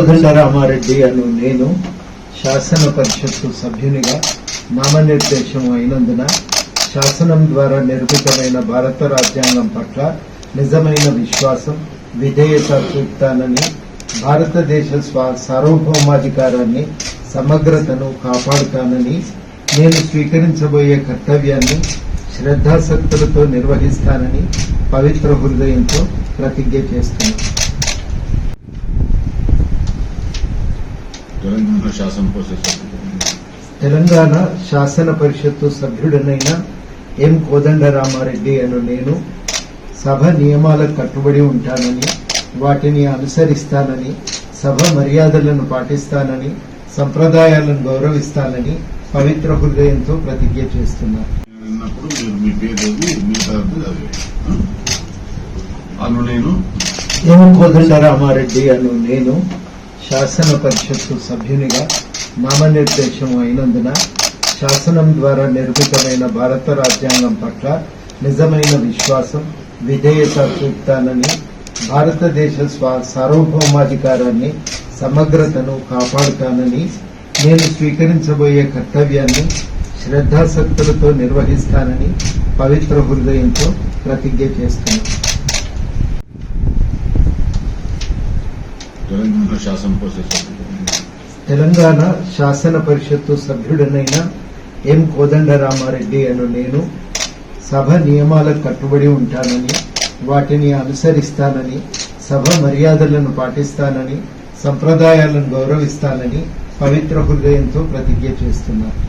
కోదండరామారెడ్డి అను నేను శాసన పరిషత్తు సభ్యునిగా నామనిర్దేశం అయినందున శాసనం ద్వారా నిర్మితమైన భారత రాజ్యాంగం పట్ల నిజమైన విశ్వాసం, విధేయత చూపుతానని, భారతదేశ సార్వభౌమాధికారాన్ని, సమగ్రతను కాపాడుతానని, నేను స్వీకరించబోయే కర్తవ్యాన్ని శ్రద్ధాసక్తులతో నిర్వహిస్తానని పవిత్ర హృదయంతో ప్రతిజ్ఞ చేస్తున్నాను. తెలంగాణ శాసన పరిషత్తు సభ్యుడనైన ఎం కోదండరామారెడ్డి అను నేను సభ నియమాలకు కట్టుబడి ఉంటానని, వాటిని అనుసరిస్తానని, సభ మర్యాదలను పాటిస్తానని, సంప్రదాయాలను గౌరవిస్తానని పవిత్ర హృదయంతో ప్రతిజ్ఞ చేస్తున్నాను. ఎం కోదండరామారెడ్డి అను నేను శాసన పరిషత్తు సభ్యునిగా నామనిర్దేశం అయినందున శాసనం ద్వారా నిర్మితమైన భారత రాజ్యాంగం పట్ల నిజమైన విశ్వాసం, విధేయత చూపుతానని, భారతదేశ సార్వభౌమాధికారాన్ని, సమగ్రతను కాపాడుతానని, నేను స్వీకరించబోయే కర్తవ్యాన్ని శ్రద్ధాసక్తులతో నిర్వహిస్తానని పవిత్ర హృదయంతో ప్రతిజ్ఞ చేస్తున్నాను. తెలంగాణ శాసన పరిషత్తు సభ్యుడనైన ఎం కోదండరామారెడ్డి అను నేను సభ నియమాలకు కట్టుబడి ఉంటానని, వాటిని అనుసరిస్తానని, సభ మర్యాదలను పాటిస్తానని, సంప్రదాయాలను గౌరవిస్తానని పవిత్ర హృదయంతో ప్రతిజ్ఞ చేస్తున్నాను.